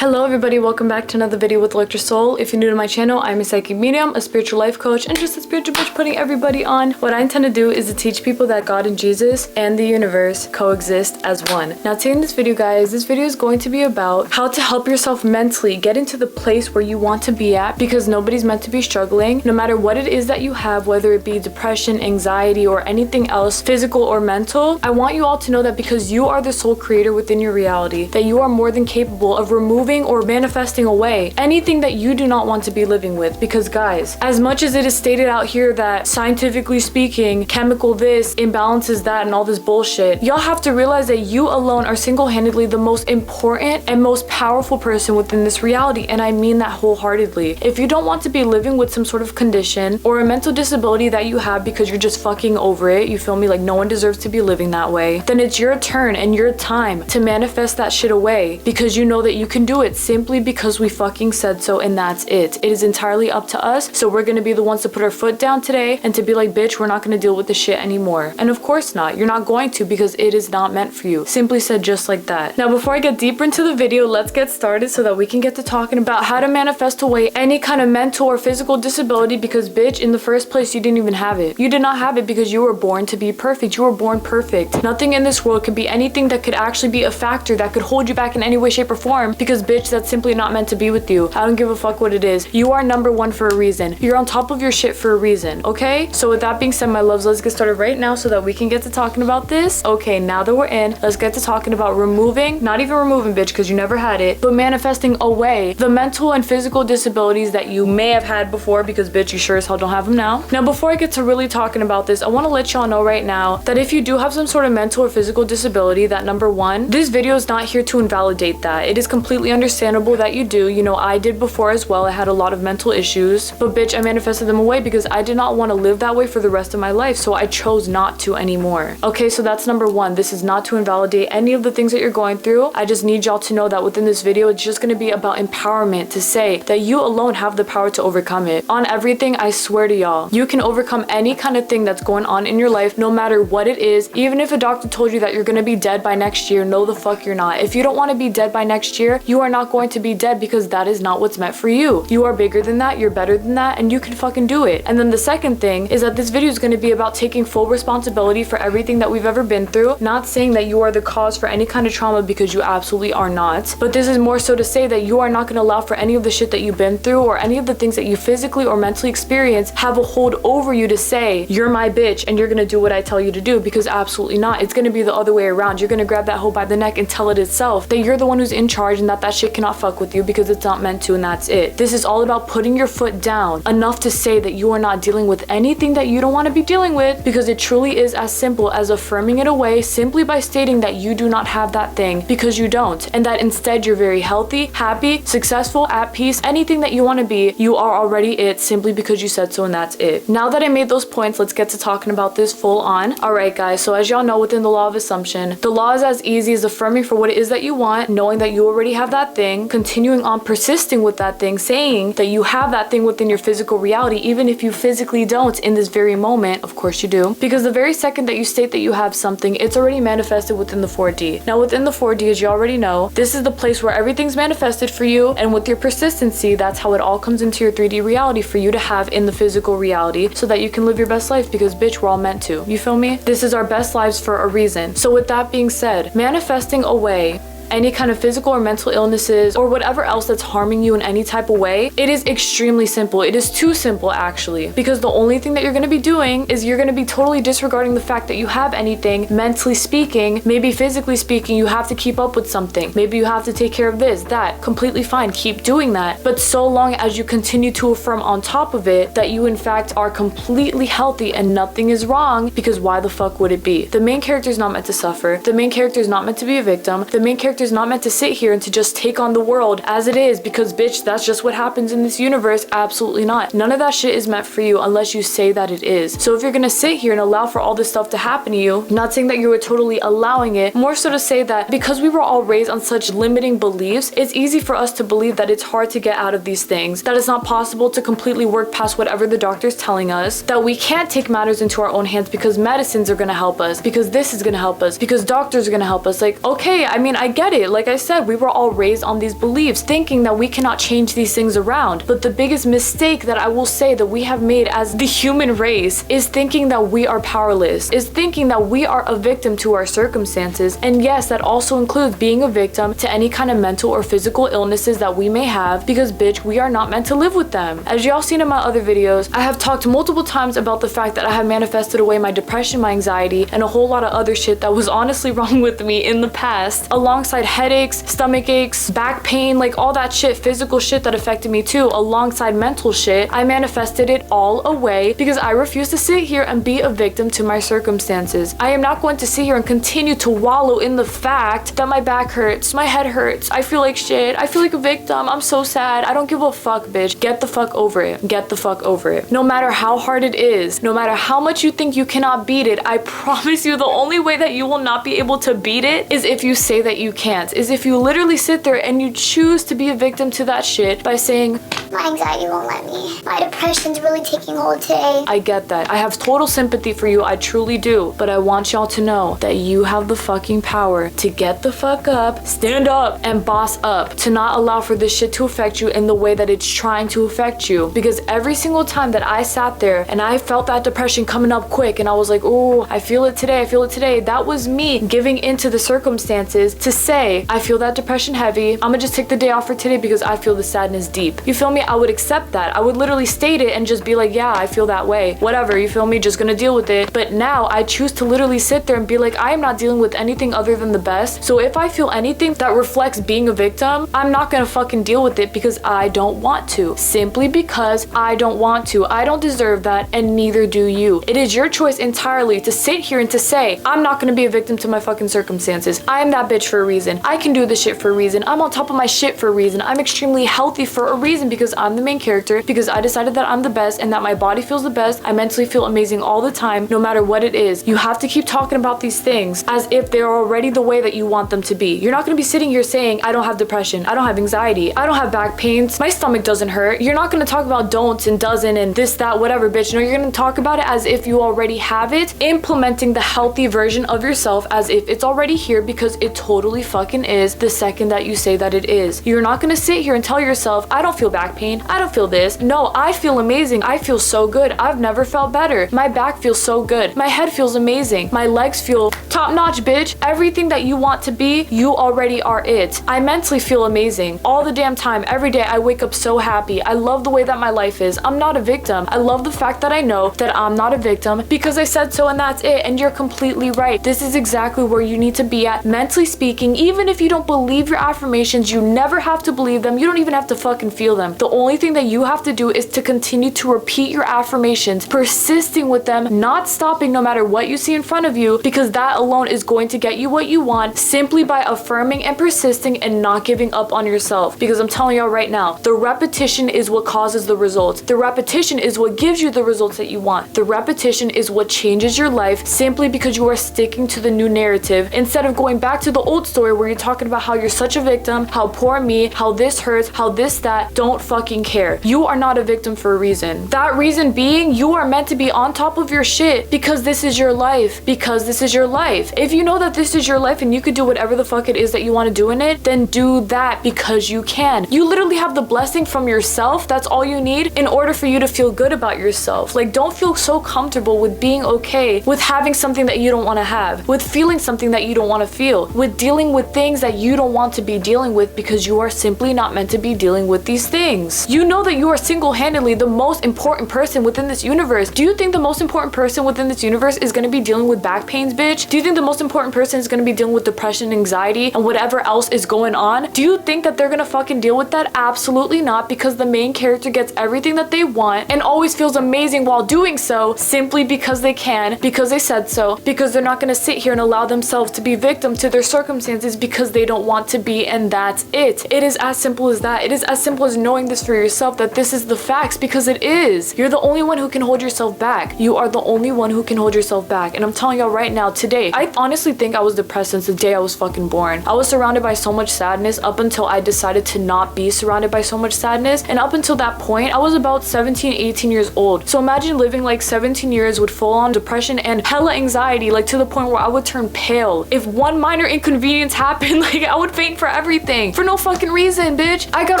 Hello everybody, welcome back to another video with ElectraSoul. If you're new to my channel, I'm a psychic medium, a spiritual life coach, and just a spiritual bitch putting everybody on. What I intend to do is to teach people that God and Jesus and the universe coexist as one. Now today in this video, guys, this video is going to be about how to help yourself mentally get into the place where you want to be at, because nobody's meant to be struggling. No matter what it is that you have, whether it be depression, anxiety, or anything else, physical or mental, I want you all to know that because you are the sole creator within your reality, that you are more than capable of removing or manifesting away anything that you do not want to be living with. Because guys, as much as it is stated out here that scientifically speaking, chemical this, imbalances that, and all this bullshit, y'all have to realize that you alone are single-handedly the most important and most powerful person within this reality, and I mean that wholeheartedly. If you don't want to be living with some sort of condition or a mental disability that you have because you're just fucking over it, you feel me, like no one deserves to be living that way, then it's your turn and your time to manifest that shit away, because you know that you can do it simply because we fucking said so, and that's it. It is entirely up to us, so we're gonna be the ones to put our foot down today and to be like, bitch, we're not gonna deal with this shit anymore. And of course not, you're not going to, because it is not meant for you. Simply said, just like that. Now before I get deeper into the video, let's get started so that we can get to talking about how to manifest away any kind of mental or physical disability, because bitch, in the first place, you didn't even have it. You did not have it because you were born to be perfect. You were born perfect. Nothing in this world could be anything that could actually be a factor that could hold you back in any way, shape, or form, because bitch, that's simply not meant to be with you. I don't give a fuck what it is. You are number one for a reason. You're on top of your shit for a reason, okay? So with that being said, my loves, let's get started right now so that we can get to talking about this. Okay, now that we're in, let's get to talking about removing, not even removing, bitch, because you never had it, but manifesting away the mental and physical disabilities that you may have had before, because bitch, you sure as hell don't have them now. Now, before I get to really talking about this, I want to let y'all know right now that if you do have some sort of mental or physical disability, that number one, this video is not here to invalidate that. It is completely understandable that you do. You know, I did before as well. I had a lot of mental issues, but bitch, I manifested them away because I did not want to live that way for the rest of my life, so I chose not to anymore. Okay, so that's number one. This is not to invalidate any of the things that you're going through. I just need y'all to know that within this video, it's just going to be about empowerment, to say that you alone have the power to overcome it. On everything, I swear to y'all, you can overcome any kind of thing that's going on in your life, no matter what it is. Even if a doctor told you that you're going to be dead by next year, no the fuck you're not. If you don't want to be dead by next year, you are not going to be dead, because that is not what's meant for you. You are bigger than that, you're better than that, and you can fucking do it. And then the second thing is that this video is going to be about taking full responsibility for everything that we've ever been through. Not saying that you are the cause for any kind of trauma, because you absolutely are not, but this is more so to say that you are not going to allow for any of the shit that you've been through or any of the things that you physically or mentally experience have a hold over you to say, you're my bitch and you're going to do what I tell you to do, because absolutely not. It's going to be the other way around. You're going to grab that hoe by the neck and tell it itself that you're the one who's in charge and that shit cannot fuck with you, because it's not meant to, and that's it. This is all about putting your foot down enough to say that you are not dealing with anything that you don't want to be dealing with, because it truly is as simple as affirming it away simply by stating that you do not have that thing, because you don't, and that instead you're very healthy, happy, successful, at peace, anything that you want to be, you are already it, simply because you said so, and that's it. Now that I made those points, let's get to talking about this full on. Alright guys, so as y'all know, within the law of assumption, the law is as easy as affirming for what it is that you want, knowing that you already have that thing, continuing on persisting with that thing, saying that you have that thing within your physical reality, even if you physically don't in this very moment. Of course you do, because the very second that you state that you have something, it's already manifested within the 4D. Now within the 4D, as you already know, this is the place where everything's manifested for you, and with your persistency, that's how it all comes into your 3D reality for you to have in the physical reality, so that you can live your best life, because bitch, we're all meant to. You feel me? This is our best lives for a reason. So with that being said, manifesting away any kind of physical or mental illnesses or whatever else that's harming you in any type of way, it is extremely simple. It is too simple, actually, because the only thing that you're going to be doing is you're going to be totally disregarding the fact that you have anything, mentally speaking, maybe physically speaking. You have to keep up with something, maybe you have to take care of this, that, completely fine, keep doing that, but so long as you continue to affirm on top of it that you in fact are completely healthy and nothing is wrong, because why the fuck would it be? The main character is not meant to suffer. The main character is not meant to be a victim. The main character is not meant to sit here and to just take on the world as it is, because bitch, that's just what happens in this universe. Absolutely not. None of that shit is meant for you unless you say that it is. So if you're gonna sit here and allow for all this stuff to happen to you, not saying that you were totally allowing it, more so to say that because we were all raised on such limiting beliefs, it's easy for us to believe that it's hard to get out of these things, that it's not possible to completely work past whatever the doctor's telling us, that we can't take matters into our own hands because medicines are gonna help us, because this is gonna help us, because doctors are gonna help us. Like, okay, I mean, I get get it. Like I said, we were all raised on these beliefs, thinking that we cannot change these things around. But the biggest mistake that I will say that we have made as the human race is thinking that we are powerless, is thinking that we are a victim to our circumstances. And yes, that also includes being a victim to any kind of mental or physical illnesses that we may have, because bitch, we are not meant to live with them. As y'all seen in my other videos, I have talked multiple times about the fact that I have manifested away my depression, my anxiety, and a whole lot of other shit that was honestly wrong with me in the past, alongside headaches, stomach aches, back pain, like all that shit, physical shit that affected me too, alongside mental shit. I manifested it all away because I refuse to sit here and be a victim to my circumstances. I am not going to sit here and continue to wallow in the fact that my back hurts, my head hurts, I feel like shit, I feel like a victim, I'm so sad, I don't give a fuck, bitch. Get the fuck over it. Get the fuck over it. No matter how hard it is, no matter how much you think you cannot beat it, I promise you the only way that you will not be able to beat it is if you say that you can't, is if you literally sit there and you choose to be a victim to that shit by saying, my anxiety won't let me. My depression's really taking hold today. I get that. I have total sympathy for you. I truly do. But I want y'all to know that you have the fucking power to get the fuck up, stand up, and boss up. To not allow for this shit to affect you in the way that it's trying to affect you. Because every single time that I sat there and I felt that depression coming up quick and I was like, oh, I feel it today, I feel it today. That was me giving into the circumstances to say, I feel that depression heavy. I'm gonna just take the day off for today because I feel the sadness deep. You feel me? I would accept that. I would literally state it and just be like, yeah, I feel that way. Whatever, you feel me? Just gonna deal with it. But now I choose to literally sit there and be like, I am not dealing with anything other than the best. So if I feel anything that reflects being a victim, I'm not gonna fucking deal with it because I don't want to. Simply because I don't want to. I don't deserve that, and neither do you. It is your choice entirely to sit here and to say, I'm not gonna be a victim to my fucking circumstances. I am that bitch for a reason. I can do this shit for a reason. I'm on top of my shit for a reason. I'm extremely healthy for a reason because I'm the main character, because I decided that I'm the best and that my body feels the best. I mentally feel amazing all the time, no matter what it is. You have to keep talking about these things as if they're already the way that you want them to be. You're not gonna be sitting here saying, I don't have depression, I don't have anxiety, I don't have back pains, my stomach doesn't hurt. You're not gonna talk about don'ts and doesn't and this, that, whatever, bitch. No, you're gonna talk about it as if you already have it, implementing the healthy version of yourself as if it's already here, because it totally fucking is the second that you say that it is. You're not gonna sit here and tell yourself, I don't feel back pain, I don't feel this. No, I feel amazing. I feel so good. I've never felt better. My back feels so good. My head feels amazing. My legs feel top notch, bitch. Everything that you want to be, you already are it. I mentally feel amazing all the damn time. Every day I wake up so happy. I love the way that my life is. I'm not a victim. I love the fact that I know that I'm not a victim because I said so, and that's it. And you're completely right. This is exactly where you need to be at, mentally speaking. Even if you don't believe your affirmations, you never have to believe them. You don't even have to fucking feel them. The only thing that you have to do is to continue to repeat your affirmations, persisting with them, not stopping no matter what you see in front of you, because that alone is going to get you what you want, simply by affirming and persisting and not giving up on yourself. Because I'm telling y'all right now, the repetition is what causes the results. The repetition is what gives you the results that you want. The repetition is what changes your life, simply because you are sticking to the new narrative instead of going back to the old story where you're talking about how you're such a victim, how poor me, how this hurts, how this, that. Don't fucking care. You are not a victim for a reason. That reason being, you are meant to be on top of your shit because this is your life. Because this is your life. If you know that this is your life and you could do whatever the fuck it is that you want to do in it, then do that because you can. You literally have the blessing from yourself. That's all you need in order for you to feel good about yourself. Like, don't feel so comfortable with being okay with having something that you don't want to have, with feeling something that you don't want to feel, with dealing with things that you don't want to be dealing with, because you are simply not meant to be dealing with these things. You know that you are single-handedly the most important person within this universe. Do you think the most important person within this universe is going to be dealing with back pains, bitch? Do you think the most important person is going to be dealing with depression, anxiety, and whatever else is going on? Do you think that they're going to fucking deal with that? Absolutely not, because the main character gets everything that they want and always feels amazing while doing so, simply because they can, because they said so, because they're not going to sit here and allow themselves to be victim to their circumstances because they don't want to be, and that's it. It is as simple as that. It is as simple as knowing this for yourself, that this is the facts, because it is. You're the only one who can hold yourself back. You are the only one who can hold yourself back. And I'm telling y'all right now, today, I honestly think I was depressed since the day I was fucking born. I was surrounded by so much sadness up until I decided to not be surrounded by so much sadness. And up until that point, I was about 17, 18 years old. So imagine living like 17 years with full-on depression and hella anxiety, like to the point where I would turn pale. If one minor inconvenience happened, like I would faint for everything. For no fucking reason, bitch. I got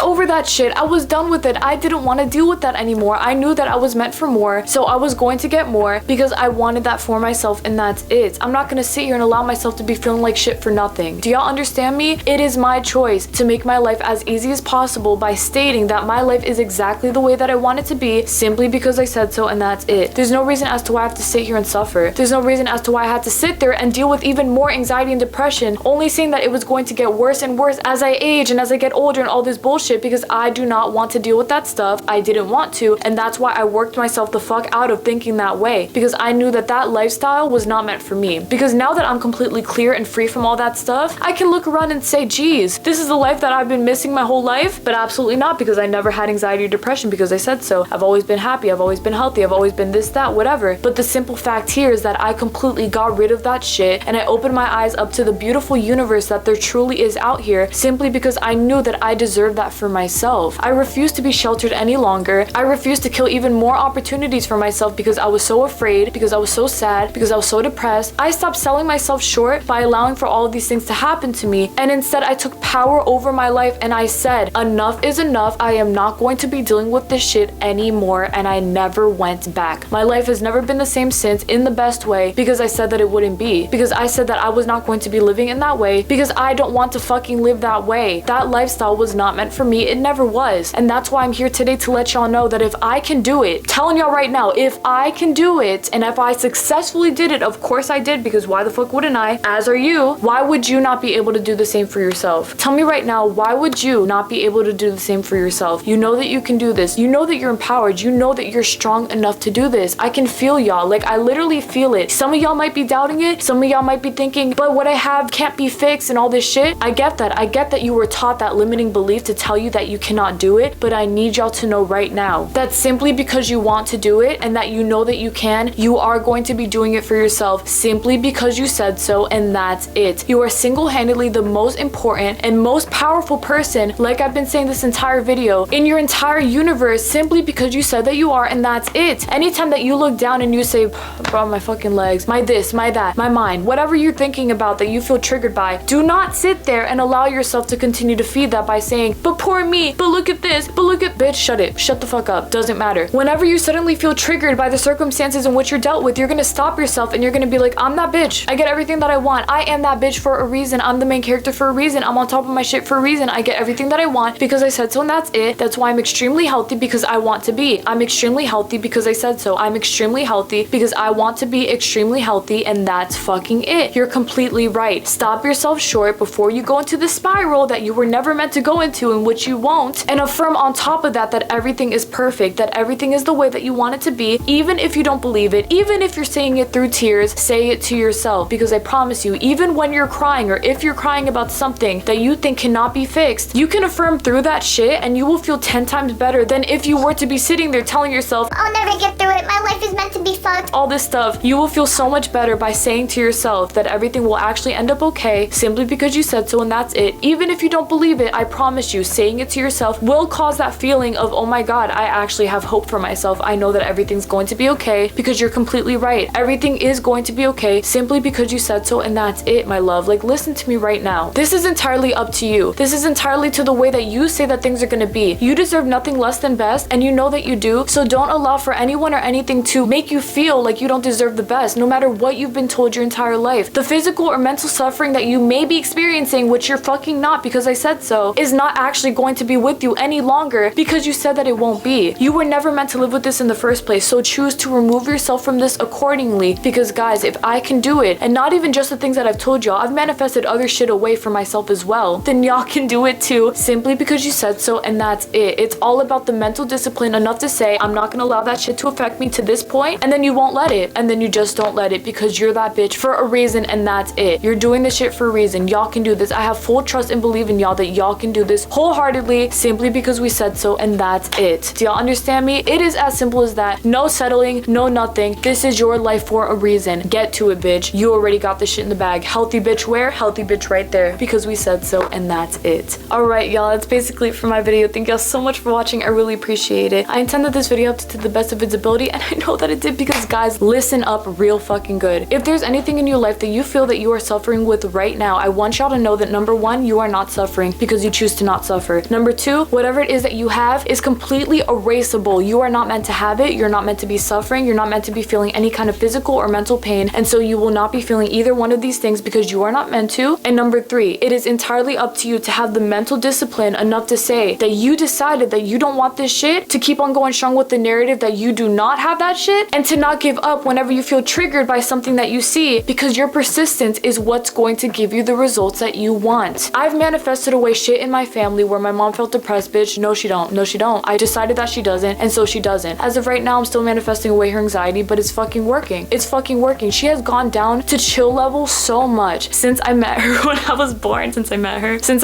over that shit. I was done with it. I didn't want to deal with that anymore. I knew that I was meant for more, so I was going to get more because I wanted that for myself, and that's it. I'm not gonna sit here and allow myself to be feeling like shit for nothing. Do y'all understand me? It is my choice to make my life as easy as possible by stating that my life is exactly the way that I want it to be, simply because I said so, and that's it. There's no reason as to why I have to sit here and suffer. There's no reason as to why I had to sit there and deal with even more anxiety and depression, only saying that it was going to get worse and worse as I age and as I get older and all this bullshit, because I do not want to deal with that stuff. I didn't want to, and that's why I worked myself the fuck out of thinking that way, because I knew that that lifestyle was not meant for me. Because now that I'm completely clear and free from all that stuff, I can look around and say, geez, this is the life that I've been missing my whole life. But absolutely not, because I never had anxiety or depression because I said so. I've always been happy, I've always been healthy, I've always been this, that, whatever. But the simple fact here is that I completely got rid of that shit, and I opened my eyes up to the beautiful universe that there truly is out here, simply because I knew that I deserved that for myself. I refused to be sheltered any longer. I refused to kill even more opportunities for myself because I was so afraid, because I was so sad, because I was so depressed. I stopped selling myself short by allowing for all of these things to happen to me, and instead I took power over my life, and I said, enough is enough. I am not going to be dealing with this shit anymore, and I never went back. My life has never been the same since, in the best way, because I said that it wouldn't be, because I said that I was not going to be living in that way, because I don't want to fucking live that way. That lifestyle was not meant for me. It never was. And that's why I'm here today, to let y'all know that if I can do it, telling y'all right now, if I can do it, and if I successfully did it, of course I did, because why the fuck wouldn't I? As are you. Why would you not be able to do the same for yourself? Tell me right now, why would you not be able to do the same for yourself? You know that you can do this. You know that you're empowered. You know that you're strong enough to do this. I can feel y'all. Like, I literally feel it. Some of y'all might be doubting it. Some of y'all might be thinking, but what I have can't be fixed and all this shit. I get that. I get that you were taught that limiting belief to tell you that you cannot do it, but I need y'all to know right now that simply because you want to do it and that you know that you can, you are going to be doing it for yourself simply because you said so, and that's it. You are single-handedly the most important and most powerful person, like I've been saying this entire video, in your entire universe, simply because you said that you are, and that's it. Anytime that you look down and you say, bro, my fucking legs, my this, my that, my mind, whatever you're thinking about that you feel triggered by, do not sit there and allow yourself to continue to feed that by saying, but poor me, but look at this, but look at, bitch, shut it, shut the fuck up, doesn't matter. Whenever you suddenly feel triggered by the circumstances in which you're dealt with, you're gonna stop yourself and you're gonna be like, I'm that bitch, I get everything that I want, I am that bitch for a reason, I'm the main character for a reason, I'm on top of my shit for a reason, I get everything that I want because I said so, and that's it. That's why I'm extremely healthy, because I want to be. I'm extremely healthy because I said so. I'm extremely healthy because I want to be extremely healthy, and that's fucking it. You're completely right. Stop yourself short before you go into the spiral that you were never meant to go into, in which you won't, and affirm on top of that that everything is perfect, that everything is the way that you want it to be. Even if you don't believe it, even if you're saying it through tears, say it to yourself, because I promise you, even when you're crying, or if you're crying about something that you think cannot be fixed, you can affirm through that shit and you will feel 10 times better than if you were to be sitting there telling yourself, I'll never get through it, my life is meant to be fucked, all this stuff. You will feel so much better by saying to yourself that everything will actually end up okay, simply because you said so, and that's it. Even if you don't believe it, I promise you, saying it to yourself will cause that feeling of, oh my god, I actually have hope for myself. I know that everything's going to be okay, because you're completely right. Everything is going to be okay simply because you said so, and that's it, my love. Like, listen to me right now. This is entirely up to you. This is entirely to the way that you say that things are gonna be. You deserve nothing less than best, and you know that you do, so don't allow for anyone or anything to make you feel like you don't deserve the best, no matter what you've been told your entire life. The physical or mental suffering that you may be experiencing, which you're fucking not because I said so, is not actually going to be with you any longer because you said that it won't be. You were never meant to live with this in the first place, so choose to remove yourself from this accordingly, because guys, if I can do it, and not even just the things that I've told y'all, I've manifested other shit away for myself as well, then y'all can do it too, simply because you said so, and that's it. It's all about the mental discipline enough to say, I'm not gonna allow that shit to affect me to this point, and then you won't let it, and then you just don't let it, because you're that bitch for a reason, and that's it. You're doing this shit for a reason. Y'all can do this. I have full trust and believe in y'all that y'all can do this wholeheartedly, simply because we said so, and that's it. Do y'all understand me? It is as simple as that. No settling, no nothing. This is your life for a reason. Get to it, bitch. You already got the shit in the bag. Healthy bitch where? Healthy bitch right there, because we said so, and that's it. All right, y'all, that's basically it for my video. Thank y'all so much for watching. I really appreciate it. I intended this video up to the best of its ability, and I know that it did, because guys, listen up real fucking good. If there's anything in your life that you feel that you are suffering with right now, I want y'all to know that number one, you are not suffering because you choose to not suffer. Number two, whatever it is that you have is completely erasable. You are not meant to have it. You're not meant to be suffering. You're not meant to be feeling any kind of physical or mental pain, and so you will not be feeling either one of these things because you are not meant to. And number three, it is entirely up to you to have the mental discipline enough to say that you decided that you don't want this shit, to keep on going strong with the narrative that you do not have that shit, and to not give up whenever you feel triggered by something that you see, because your persistence is what's going to give you the results that you want. I've manifested away shit in my family where my mom felt depressed, bitch. No, she don't. No, she don't. I decided that she doesn't, and so she doesn't. As of right now, I'm still manifesting away her anxiety, but it's fucking working. It's fucking working. She has gone down to chill level so much since I met her when I was born, since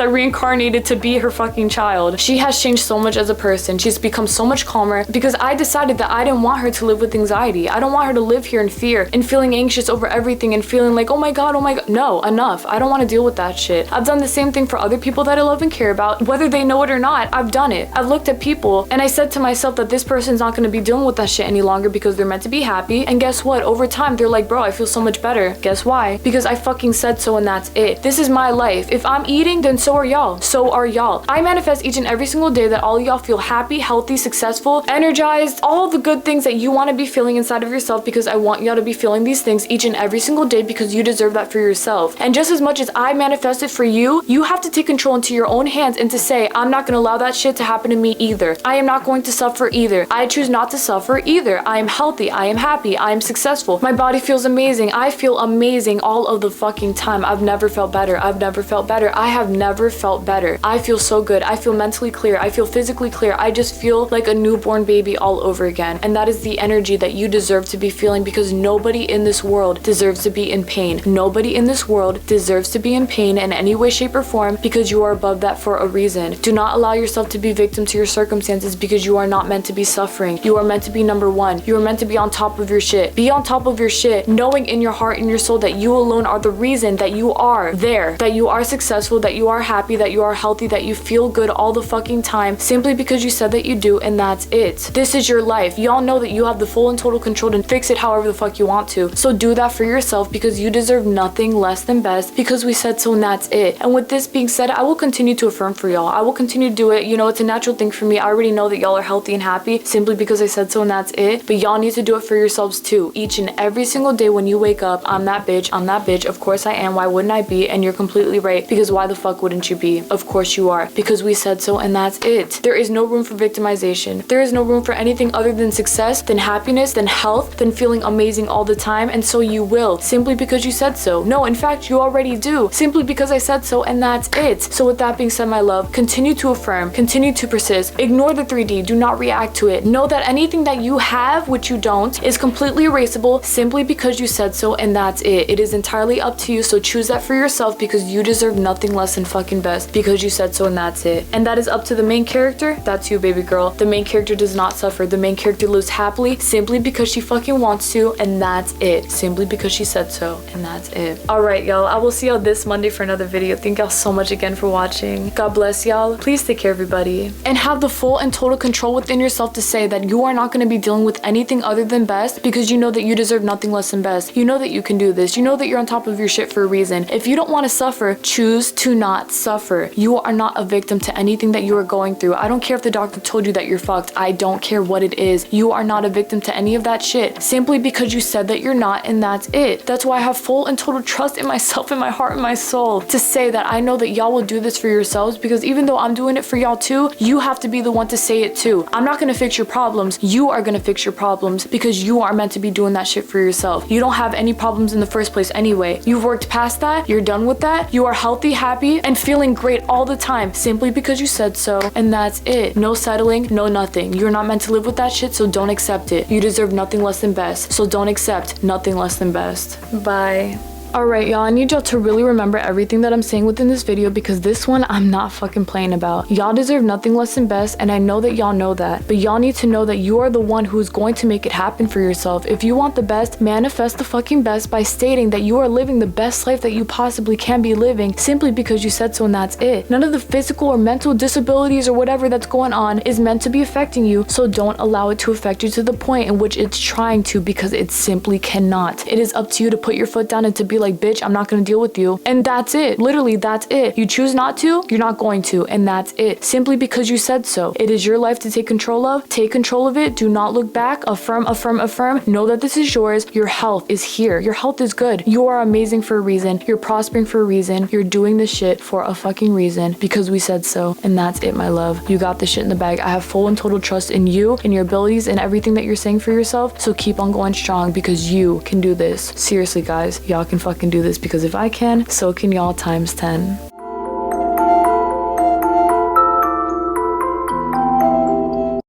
I reincarnated to be her fucking child. She has changed so much as a person. She's become so much calmer because I decided that I didn't want her to live with anxiety. I don't want her to live here in fear and feeling anxious over everything and feeling like, oh my god, oh my god. No, enough. I don't want to deal with that shit. I've done the same thing for other people that I love and care about, whether they know it or not. I've done it. I've looked at people and I said to myself that this person's not going to be dealing with that shit any longer because they're meant to be happy. And guess what? Over time, they're like, bro, I feel so much better. Guess why? Because I fucking said so, and that's it. This is my life. If I'm eating, then so are y'all. So are y'all. I manifest each and every single day that all y'all feel happy, healthy, successful, energized, all the good things that you want to be feeling inside of yourself, because I want y'all to be feeling these things each and every single day because you deserve that for yourself. And just as much as I manifested for you, you have to take control into your own hands and to say, I'm not going to allow that shit to happen to me either. I am not going to suffer either. I choose not to suffer either. I am healthy. I am happy. I am successful. My body feels amazing. I feel amazing all of the fucking time. I've never felt better. I've never felt better. I have never felt better. I feel so good. I feel mentally clear. I feel physically clear. I just feel like a newborn baby all over again. And that is the energy that you deserve to be feeling, because nobody in this world deserves to be in pain. Nobody in this world deserves to be in pain in any way, shape, or form, because you are above that for a reason. Do not allow yourself to be victim to your circumstances, because you are not meant to be suffering. You are meant to be number one. You are meant to be on top of your shit. Be on top of your shit, knowing in your heart and your soul that you alone are the reason that you are there, that you are successful, that you are happy, that you are healthy, that you feel good all the fucking time, simply because you said that you do, and that's it. This is your life. Y'all know that you have the full and total control to fix it however the fuck you want to. So do that for yourself, because you deserve nothing less than best, because we said so, and that's it. And with this being said, I will continue to affirm for y'all. I will continue to do it. You know, it's a natural thing for me. I already know that y'all are healthy and happy simply because I said so, and that's it. But y'all need to do it for yourselves too. Each and every single day when you wake up, I'm that bitch. I'm that bitch. Of course I am. Why wouldn't I be? And you're completely right, because why the fuck wouldn't you be? Of course you are, because we said so, and that's it. There is no room for victimization. There is no room for anything other than success, than happiness, than health, than feeling amazing all the time. And so you will, simply because you said so. No, in fact, you already do, simply because I said so, and that's it. So with that being said, my love, continue to affirm, continue to persist, ignore the 3D, do not react to it. Know that anything that you have, which you don't, is completely erasable simply because you said so, and that's it. It is entirely up to you, so choose that for yourself, because you deserve nothing less than fucking best, because you said so, and that's it. And that is up to the main character. That's you, baby girl. The main character does not suffer. The main character lives happily simply because she fucking wants to, and that's it. Simply because she said so, and that's it. Alright, y'all, I will see y'all this Monday for another video. Thank y'all so much again for watching. God bless y'all. Please take care, everybody, and have the full and total control within yourself to say that you are not going to be dealing with anything other than best, because you know that you deserve nothing less than best. You know that you can do this. You know that you're on top of your shit for a reason. If you don't want to suffer, choose to not suffer. You are not a victim to anything that you are going through. I don't care if the doctor told you that you're fucked. I don't care what it is. You are not a victim to any of that shit, simply because you said that you're not, and that's it. That's why I have full and total trust in myself, in my heart, and my soul, to say that I know that y'all will do this for yourselves, because even though I'm doing it for y'all too, you have to be the one to say it too. I'm not gonna fix your problems. You are gonna fix your problems, because you are meant to be doing that shit for yourself. You don't have any problems in the first place anyway. You've worked past that. You're done with that. You are healthy, happy, and feeling great all the time, simply because you said so, and that's it. No settling, no nothing. You're not meant to live with that shit, so don't accept it. You deserve nothing less than best, so don't accept nothing less than best. Bye. Alright, y'all, I need y'all to really remember everything that I'm saying within this video, because this one I'm not fucking playing about. Y'all deserve nothing less than best, and I know that y'all know that, but y'all need to know that you are the one who is going to make it happen for yourself. If you want the best, manifest the fucking best by stating that you are living the best life that you possibly can be living, simply because you said so, and that's it. None of the physical or mental disabilities or whatever that's going on is meant to be affecting you, so don't allow it to affect you to the point in which it's trying to, because it simply cannot. It is up to you to put your foot down and to be like, bitch, I'm not gonna deal with you. And that's it. Literally, that's it. You choose not to, you're not going to, and that's it. Simply because you said so. It is your life to take control of. Take control of it. Do not look back. Affirm, affirm, affirm. Know that this is yours. Your health is here. Your health is good. You are amazing for a reason. You're prospering for a reason. You're doing this shit for a fucking reason, because we said so. And that's it, my love. You got this shit in the bag. I have full and total trust in you and your abilities and everything that you're saying for yourself. So keep on going strong, because you can do this. Seriously, guys, y'all can fucking do this, because if I can, so can y'all times 10.